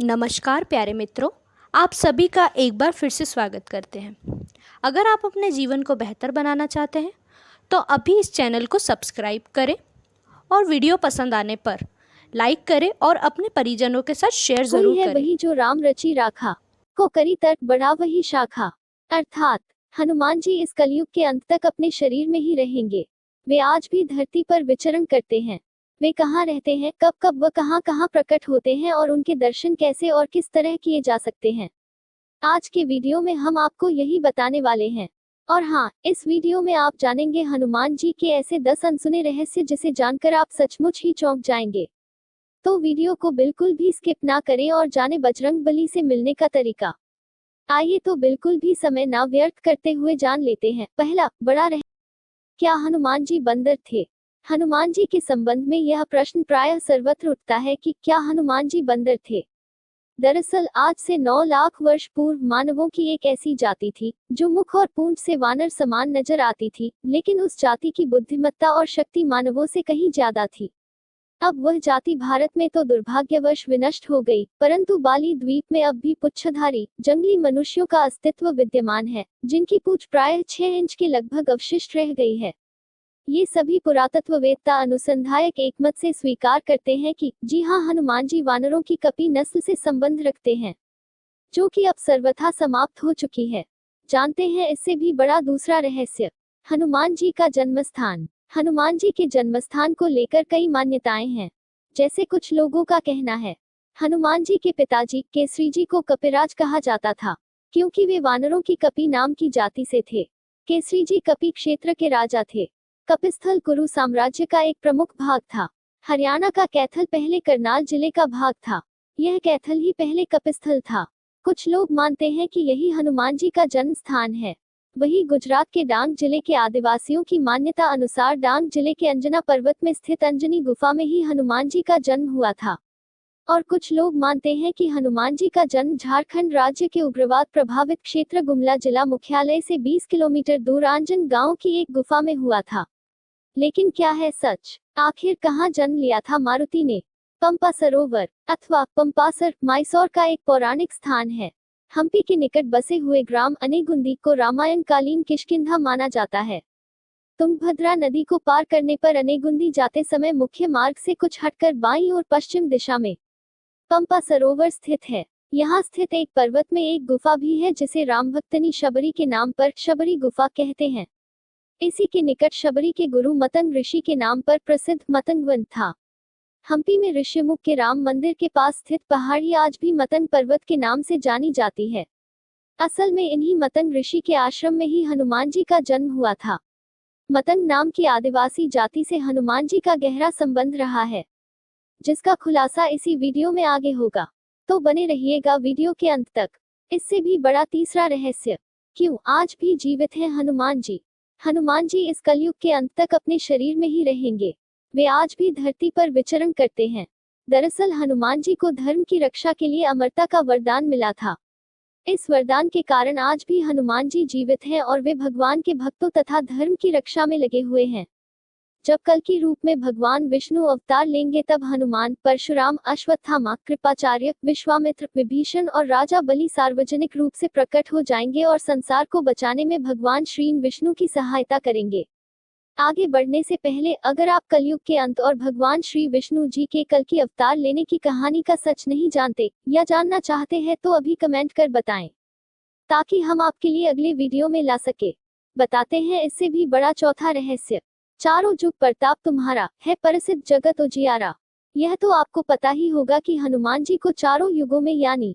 नमस्कार प्यारे मित्रों, आप सभी का एक बार फिर से स्वागत करते हैं। अगर आप अपने जीवन को बेहतर बनाना चाहते हैं तो अभी इस चैनल को सब्सक्राइब करें और वीडियो पसंद आने पर लाइक करें और अपने परिजनों के साथ शेयर कोई जरूर है करें। वही जो राम रची राखा, को करी तर्क बढ़ा वही शाखा। अर्थात हनुमान जी इस कलयुग के अंत तक अपने शरीर में ही रहेंगे। वे आज भी धरती पर विचरण करते हैं। वे कहाँ रहते हैं, कब कब व कहाँ कहाँ प्रकट होते हैं और उनके दर्शन कैसे और किस तरह किए जा सकते हैं, आज के वीडियो में हम आपको यही बताने वाले हैं। और हाँ, इस वीडियो में आप जानेंगे हनुमान जी के ऐसे 10 अनसुने रहस्य जिसे जानकर आप सचमुच ही चौंक जाएंगे। तो वीडियो को बिल्कुल भी स्किप ना करें और जाने बजरंगबली से मिलने का तरीका। आइए तो बिल्कुल भी समय ना व्यर्थ करते हुए जान लेते हैं। पहला बड़ा रह क्या हनुमान जी बंदर थे? हनुमान जी के संबंध में यह प्रश्न प्रायः सर्वत्र उठता है कि क्या हनुमान जी बंदर थे। दरअसल आज से 9 लाख वर्ष पूर्व मानवों की एक ऐसी जाति थी जो मुख और पूंछ से वानर समान नजर आती थी, लेकिन उस जाति की बुद्धिमत्ता और शक्ति मानवों से कहीं ज्यादा थी। अब वह जाति भारत में तो दुर्भाग्यवश विनष्ट हो गई, परंतु बाली द्वीप में अब भी पुच्छधारी जंगली मनुष्यों का अस्तित्व विद्यमान है, जिनकी पूंछ प्रायः 6 इंच के लगभग अवशिष्ट रह गई है। ये सभी पुरातत्ववेत्ता अनुसंधायक एकमत से स्वीकार करते हैं कि जी हाँ, हनुमान जी वानरों की कपी नस्ल से संबंध रखते हैं, जो कि अब सर्वथा समाप्त हो चुकी है। जानते हैं इससे भी बड़ा दूसरा रहस्य, हनुमान जी का जन्मस्थान। हनुमान जी के जन्मस्थान को लेकर कई मान्यताएं हैं। जैसे कुछ लोगों का कहना है, हनुमान जी के पिताजी केसरी जी को कपिराज कहा जाता था, क्योंकि वे वानरों की कपी नाम की जाति से थे। केसरी जी कपी क्षेत्र के राजा थे। कपिस्थल कुरु साम्राज्य का एक प्रमुख भाग था। हरियाणा का कैथल पहले करनाल जिले का भाग था। यह कैथल ही पहले कपिस्थल था। कुछ लोग मानते हैं कि यही हनुमान जी का जन्म स्थान है। वही गुजरात के डांग जिले के आदिवासियों की मान्यता अनुसार डांग जिले के अंजना पर्वत में स्थित अंजनी गुफा में ही हनुमान जी का जन्म हुआ था। और कुछ लोग मानते हैं कि हनुमान जी का जन्म झारखंड राज्य के उग्रवाद प्रभावित क्षेत्र गुमला जिला मुख्यालय से 20 किलोमीटर दूर आंजन गांव की एक गुफा में हुआ था। लेकिन क्या है सच? आखिर कहाँ जन्म लिया था मारुति ने? पंपा सरोवर अथवा पंपासर मैसूर का एक पौराणिक स्थान है। हम्पी के निकट बसे हुए ग्राम अनेगुंदी को रामायण कालीन किष्किंधा माना जाता है। तुंगभद्रा नदी को पार करने पर अनेगुंदी जाते समय मुख्य मार्ग से कुछ हटकर बाईं और पश्चिम दिशा में पंपा सरोवर स्थित है। यहाँ स्थित एक पर्वत में एक गुफा भी है जिसे रामभक्तनी शबरी के नाम पर शबरी गुफा कहते हैं। इसी के निकट शबरी के गुरु मतंग ऋषि के नाम पर प्रसिद्ध मतंग वन था। हम्पी में ऋषिमुख के राम मंदिर के पास स्थित पहाड़ी आज भी मतंग पर्वत के नाम से जानी जाती है। असल में इन्हीं मतंग ऋषि के आश्रम में ही हनुमान जी का जन्म हुआ था। मतंग नाम की आदिवासी जाति से हनुमान जी का गहरा संबंध रहा है, जिसका खुलासा इसी वीडियो में आगे होगा, तो बने रहिएगा वीडियो के अंत तक। इससे भी बड़ा तीसरा रहस्य, क्यों आज भी जीवित हैं हनुमान जी? हनुमान जी इस कलयुग के अंत तक अपने शरीर में ही रहेंगे। वे आज भी धरती पर विचरण करते हैं। दरअसल हनुमान जी को धर्म की रक्षा के लिए अमरता का वरदान मिला था। इस वरदान के कारण आज भी हनुमान जी जीवित हैं और वे भगवान के भक्तों तथा धर्म की रक्षा में लगे हुए हैं। जब कल की रूप में भगवान विष्णु अवतार लेंगे तब हनुमान, परशुराम, अश्वत्थामा, कृपाचार्य, विश्वामित्र, विभीषण और राजा बलि सार्वजनिक रूप से प्रकट हो जाएंगे और संसार को बचाने में भगवान श्री विष्णु की सहायता करेंगे। आगे बढ़ने से पहले अगर आप कलयुग के अंत और भगवान श्री विष्णु जी के कल की अवतार लेने की कहानी का सच नहीं जानते या जानना चाहते हैं तो अभी कमेंट कर बताएं, ताकि हम आपके लिए अगले वीडियो में ला सके। बताते हैं इससे भी बड़ा चौथा रहस्य, चारों जुग प्रताप तुम्हारा है प्रसिद्ध जगत उजियारा। यह तो आपको पता ही होगा कि हनुमान जी को चारों युगों में यानी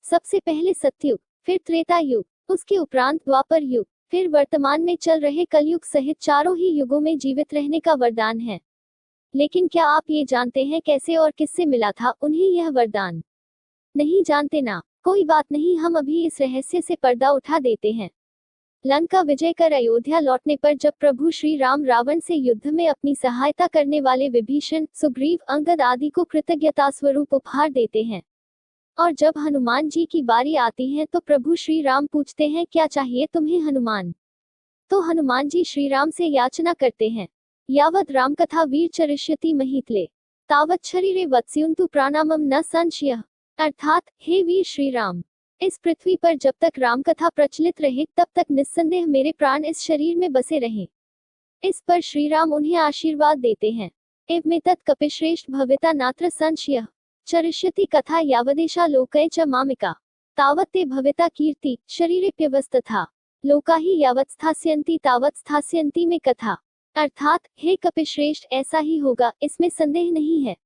सबसे पहले सतयुग, फिर त्रेता युग, उसके उपरांत द्वापर युग, फिर वर्तमान में चल रहे कलयुग सहित चारों ही युगों में जीवित रहने का वरदान है। लेकिन क्या आप ये जानते हैं कैसे और किससे मिला था उन्हें यह वरदान? नहीं जानते ना? कोई बात नहीं, हम अभी इस रहस्य से पर्दा उठा देते हैं। लंका विजय कर अयोध्या लौटने पर जब प्रभु श्री राम रावण से युद्ध में अपनी सहायता करने वाले विभीषण, सुग्रीव, अंगद आदि को कृतज्ञता स्वरूप उपहार देते हैं, और जब हनुमान जी की बारी आती है तो प्रभु श्री राम पूछते हैं क्या चाहिए तुम्हें हनुमान? तो हनुमान जी श्री राम से याचना करते हैं, यावत राम कथा वीर चरिष्यति महीतले तावत शरीरे वत्स्युन्तु प्राणामम न संशयः। अर्थात हे वीर श्री राम, इस पृथ्वी पर जब तक राम कथा प्रचलित रहे तब तक निस्संदेह मेरे प्राण इस शरीर में बसे रहें। इस पर श्री राम उन्हें आशीर्वाद देते हैं। एवमेतत् कपिश्रेष्ठ भविता नात्र संशयः चरिष्यति कथा यावदेशा लोकय च मामिका तावत् ते भविता कीर्ति शरीरेप्यवस्तथा लोका ही यावत् स्थास्यन्ति तावत् स्थास्यन्ति में कथा। अर्थात हे कपिश्रेष्ठ, ऐसा ही होगा, इसमें संदेह नहीं है।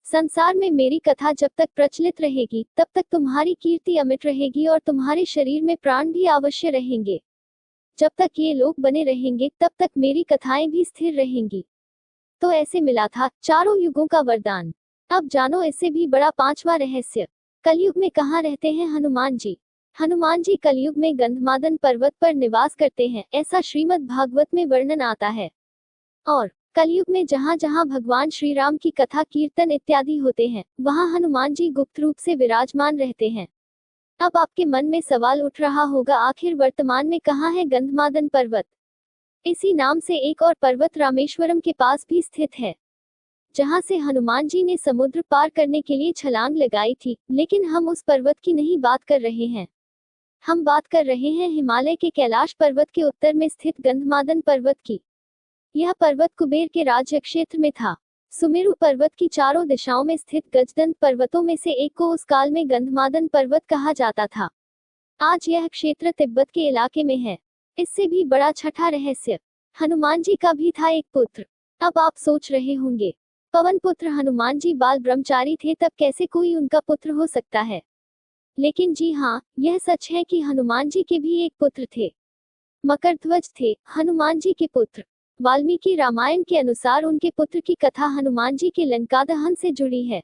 संसार में मेरी कथा जब तक प्रचलित रहेगी तब तक तुम्हारी कीर्ति अमिट रहेगी और तुम्हारे शरीर में प्राण भी अवश्य रहेंगे। जब तक ये लोग बने रहेंगे तब तक मेरी कथाएं भी स्थिर रहेंगी। तो ऐसे मिला था चारों युगों का वरदान। अब जानो इससे भी बड़ा पांचवा रहस्य। कलयुग में कहाँ रहते हैं हनुमान जी? हनुमान जी कलयुग में गंधमादन पर्वत पर निवास करते हैं, ऐसा श्रीमद् भागवत में वर्णन आता है। और कलयुग में जहाँ जहाँ भगवान श्री राम की कथा कीर्तन इत्यादि होते हैं, वहाँ हनुमान जी गुप्त रूप से विराजमान रहते हैं। अब आपके मन में सवाल उठ रहा होगा, आखिर वर्तमान में कहाँ है गंधमादन पर्वत? इसी नाम से एक और पर्वत रामेश्वरम के पास भी स्थित है, जहाँ से हनुमान जी ने समुद्र पार करने के लिए छलांग लगाई थी। लेकिन हम उस पर्वत की नहीं बात कर रहे हैं, हम बात कर रहे हैं हिमालय के कैलाश पर्वत के उत्तर में स्थित गंधमादन पर्वत की। यह पर्वत कुबेर के राज्य क्षेत्र में था। सुमेरु पर्वत की चारों दिशाओं में स्थित गजदंत पर्वतों में से एक को उस काल में गंधमादन पर्वत कहा जाता था। आज यह क्षेत्र तिब्बत के इलाके में है। इससे भी बड़ा छठा रहस्य, हनुमान जी का भी था एक पुत्र। अब आप सोच रहे होंगे, पवन पुत्र हनुमान जी बाल ब्रह्मचारी थे, तब कैसे कोई उनका पुत्र हो सकता है? लेकिन जी हाँ, यह सच है कि हनुमान जी के भी एक पुत्र थे। मकरध्वज थे हनुमान जी के पुत्र। वाल्मीकि रामायण के अनुसार उनके पुत्र की कथा हनुमान जी के लंका दहन से जुड़ी है।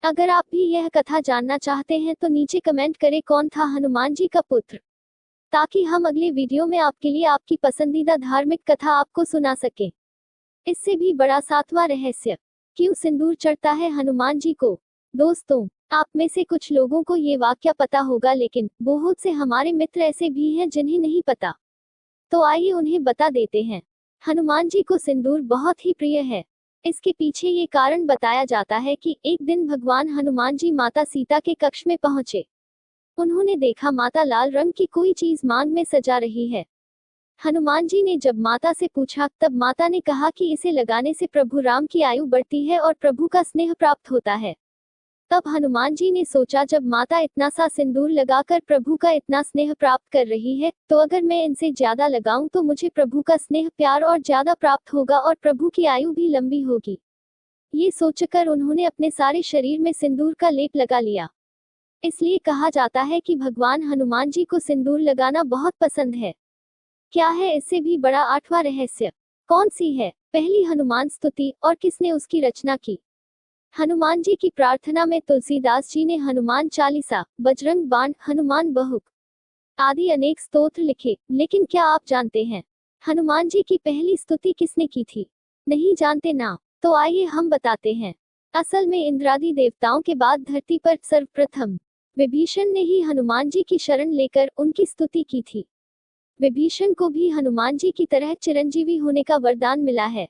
अगर आप भी यह कथा जानना चाहते हैं तो नीचे कमेंट करें कौन था हनुमान जी का पुत्र, ताकि हम अगले वीडियो में आपके लिए आपकी पसंदीदा धार्मिक कथा आपको सुना सकें। इससे भी बड़ा सातवां रहस्य, क्यों सिंदूर चढ़ता है हनुमान जी को? दोस्तों, आप में से कुछ लोगों को ये वाक्य पता होगा, लेकिन बहुत से हमारे मित्र ऐसे भी हैं जिन्हें नहीं पता। तो आइए उन्हें बता देते हैं। हनुमान जी को सिंदूर बहुत ही प्रिय है। इसके पीछे ये कारण बताया जाता है कि एक दिन भगवान हनुमान जी माता सीता के कक्ष में पहुंचे। उन्होंने देखा माता लाल रंग की कोई चीज मांग में सजा रही है। हनुमान जी ने जब माता से पूछा, तब माता ने कहा कि इसे लगाने से प्रभु राम की आयु बढ़ती है और प्रभु का स्नेह प्राप्त होता है। तब हनुमान जी ने सोचा, जब माता इतना सा सिंदूर लगाकर प्रभु का इतना स्नेह प्राप्त कर रही है, तो अगर मैं इनसे ज्यादा लगाऊं तो मुझे प्रभु का स्नेह प्यार और ज्यादा प्राप्त होगा और प्रभु की आयु भी लंबी होगी। ये सोचकर उन्होंने अपने सारे शरीर में सिंदूर का लेप लगा लिया। इसलिए कहा जाता है कि भगवान हनुमान जी को सिंदूर लगाना बहुत पसंद है। क्या है इससे भी बड़ा आठवां रहस्य? कौन सी है पहली हनुमान स्तुति और किसने उसकी रचना की? हनुमान जी की प्रार्थना में तुलसीदास जी ने हनुमान चालीसा, बजरंग बाण, हनुमान बहुक आदि अनेक स्तोत्र लिखे। लेकिन क्या आप जानते हैं हनुमान जी की पहली स्तुति किसने की थी? नहीं जानते ना? तो आइए हम बताते हैं। असल में इंद्रादि देवताओं के बाद धरती पर सर्वप्रथम विभीषण ने ही हनुमान जी की शरण लेकर उनकी स्तुति की थी। विभीषण को भी हनुमान जी की तरह चिरंजीवी होने का वरदान मिला है।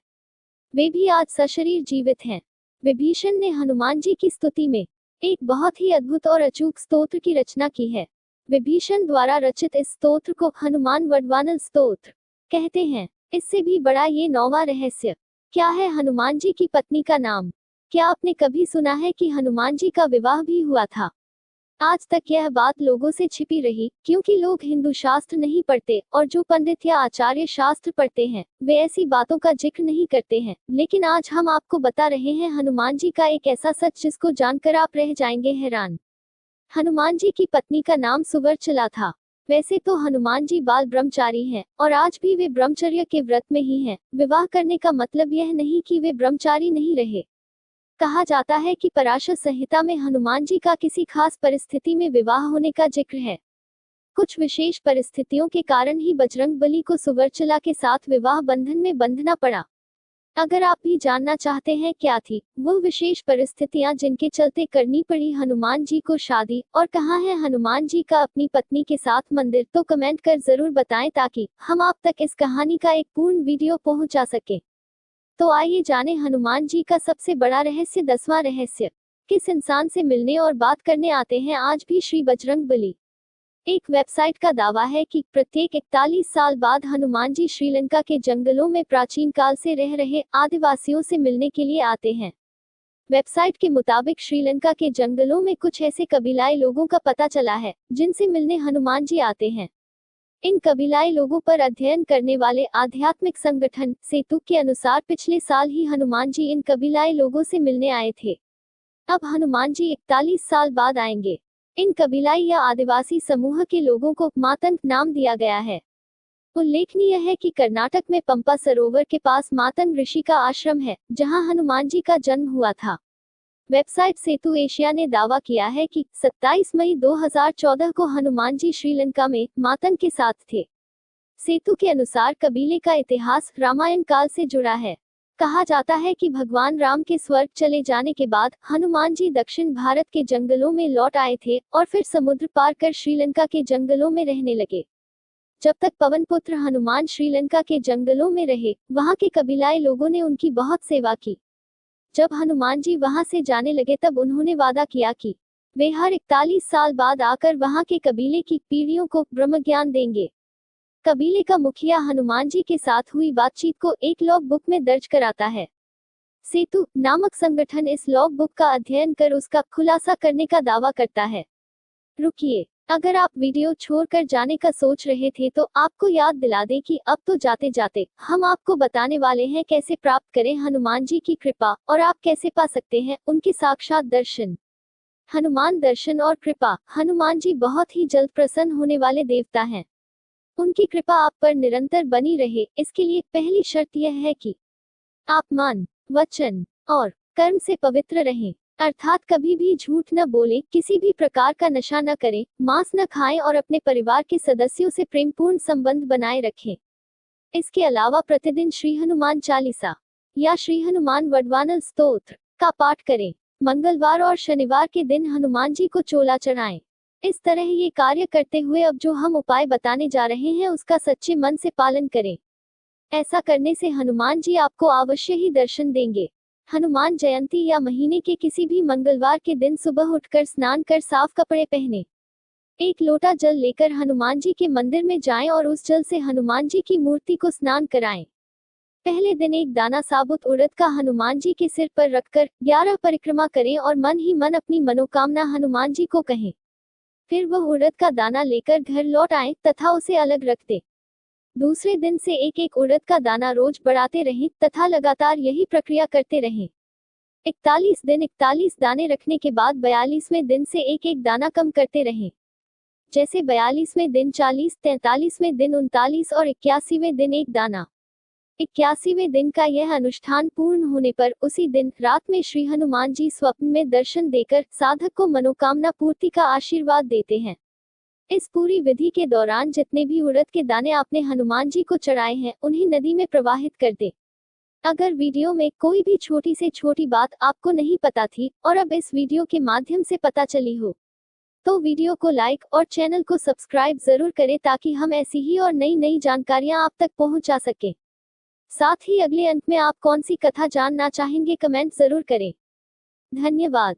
वे भी आज सशरीर जीवित हैं। विभीषण ने हनुमान जी की स्तुति में एक बहुत ही अद्भुत और अचूक स्तोत्र की रचना की है। विभीषण द्वारा रचित इस स्तोत्र को हनुमान वरदान स्तोत्र कहते हैं। इससे भी बड़ा ये नौवां रहस्य, क्या है हनुमान जी की पत्नी का नाम? क्या आपने कभी सुना है कि हनुमान जी का विवाह भी हुआ था? आज तक यह बात लोगों से छिपी रही, क्योंकि लोग हिंदू शास्त्र नहीं पढ़ते और जो पंडित या आचार्य शास्त्र पढ़ते हैं वे ऐसी बातों का जिक्र नहीं करते हैं। लेकिन आज हम आपको बता रहे हैं हनुमान जी का एक ऐसा सच जिसको जानकर आप रह जाएंगे हैरान। हनुमान जी की पत्नी का नाम सुवर्चला था। वैसे तो हनुमान जी बाल ब्रह्मचारी हैं और आज भी वे ब्रह्मचर्य के व्रत में ही हैं। विवाह करने का मतलब यह नहीं कि वे ब्रह्मचारी नहीं रहे। कहा जाता है कि पराशर संहिता में हनुमान जी का किसी खास परिस्थिति में विवाह होने का जिक्र है। कुछ विशेष परिस्थितियों के कारण ही बजरंगबली को सुवर्चला के साथ विवाह बंधन में बंधना पड़ा। अगर आप भी जानना चाहते हैं क्या थी वो विशेष परिस्थितियां जिनके चलते करनी पड़ी हनुमान जी को शादी, और कहाँ है हनुमान जी का अपनी पत्नी के साथ मंदिर, तो कमेंट कर जरूर बताएं ताकि हम आप तक इस कहानी का एक पूर्ण वीडियो पहुंचा सके। तो आइए जाने हनुमान जी का सबसे बड़ा रहस्य, 10वां रहस्य, किस इंसान से मिलने और बात करने आते हैं आज भी श्री बजरंगबली। एक वेबसाइट का दावा है कि प्रत्येक 41 साल बाद हनुमान जी श्रीलंका के जंगलों में प्राचीन काल से रह रहे आदिवासियों से मिलने के लिए आते हैं। वेबसाइट के मुताबिक श्रीलंका के जंगलों में कुछ ऐसे कबीलाई लोगों का पता चला है जिनसे मिलने हनुमान जी आते हैं। इन कबीलाई लोगों पर अध्ययन करने वाले आध्यात्मिक संगठन सेतु के अनुसार पिछले साल ही हनुमान जी इन कबीलाई लोगों से मिलने आए थे। अब हनुमान जी 41 साल बाद आएंगे। इन कबीलाई या आदिवासी समूह के लोगों को मातंग नाम दिया गया है। उल्लेखनीय है कि कर्नाटक में पंपा सरोवर के पास मातंग ऋषि का आश्रम है जहां हनुमान जी का जन्म हुआ था। वेबसाइट सेतु एशिया ने दावा किया है कि 27 मई 2014 को हनुमान जी श्रीलंका में मातंग के साथ थे। सेतु के अनुसार कबीले का इतिहास रामायण काल से जुड़ा है। कहा जाता है कि भगवान राम के स्वर्ग चले जाने के बाद हनुमान जी दक्षिण भारत के जंगलों में लौट आए थे और फिर समुद्र पार कर श्रीलंका के जंगलों में रहने लगे। जब तक पवनपुत्र हनुमान श्रीलंका के जंगलों में रहे, वहां के कबीलाई लोगों ने उनकी बहुत सेवा की। जब हनुमान जी वहां से जाने लगे तब उन्होंने वादा किया कि वे हर 41 साल बाद आकर वहां के कबीले की पीढ़ियों को ब्रह्म ज्ञान देंगे। कबीले का मुखिया हनुमान जी के साथ हुई बातचीत को एक लॉग बुक में दर्ज कराता है। सेतु नामक संगठन इस लॉग बुक का अध्ययन कर उसका खुलासा करने का दावा करता है। रुकिए, अगर आप वीडियो छोड़कर जाने का सोच रहे थे तो आपको याद दिला दें कि अब तो जाते जाते हम आपको बताने वाले हैं कैसे प्राप्त करें हनुमान जी की कृपा और आप कैसे पा सकते हैं उनके साक्षात दर्शन। हनुमान दर्शन और कृपा। हनुमान जी बहुत ही जल्द प्रसन्न होने वाले देवता हैं। उनकी कृपा आप पर निरंतर बनी रहे, इसके लिए पहली शर्त यह है कि आप मन, वचन और कर्म से पवित्र रहें, अर्थात कभी भी झूठ न बोलें, किसी भी प्रकार का नशा न करें, मांस न खाएं और अपने परिवार के सदस्यों से प्रेमपूर्ण संबंध बनाए रखें। इसके अलावा प्रतिदिन श्री हनुमान चालीसा या श्री हनुमान वडवानल स्तोत्र का पाठ करें। मंगलवार और शनिवार के दिन हनुमान जी को चोला चढ़ाएं। इस तरह ये कार्य करते हुए अब जो हम उपाय बताने जा रहे हैं उसका सच्चे मन से पालन करें। ऐसा करने से हनुमान जी आपको अवश्य ही दर्शन देंगे। हनुमान जयंती या महीने के किसी भी मंगलवार के दिन सुबह उठकर स्नान कर साफ कपड़े पहने, एक लोटा जल लेकर हनुमान जी के मंदिर में जाएं और उस जल से हनुमान जी की मूर्ति को स्नान कराएं। पहले दिन एक दाना साबुत उड़द का हनुमान जी के सिर पर रखकर 11 परिक्रमा करें और मन ही मन अपनी मनोकामना हनुमान जी को कहें। फिर वह उड़द का दाना लेकर घर लौट आएं तथा उसे अलग रख दें। दूसरे दिन से एक एक उड़द का दाना रोज बढ़ाते रहें तथा लगातार यही प्रक्रिया करते रहें। 41 दिन 41 दाने रखने के बाद 42वें दिन से एक एक दाना कम करते रहें। जैसे 42वें दिन 40, 43वें दिन 39 और 81वें दिन एक दाना। 81वें दिन का यह अनुष्ठान पूर्ण होने पर उसी दिन रात में श्री हनुमान जी स्वप्न में दर्शन देकर साधक को मनोकामना पूर्ति का आशीर्वाद देते हैं। इस पूरी विधि के दौरान जितने भी उड़द के दाने आपने हनुमान जी को चढ़ाए हैं उन्हें नदी में प्रवाहित कर दे। अगर वीडियो में कोई भी छोटी से छोटी बात आपको नहीं पता थी और अब इस वीडियो के माध्यम से पता चली हो तो वीडियो को लाइक और चैनल को सब्सक्राइब जरूर करें ताकि हम ऐसी ही और नई नई जानकारियां आप तक पहुंचा सकें। साथ ही अगले अंक में आप कौन सी कथा जानना चाहेंगे कमेंट जरूर करें। धन्यवाद।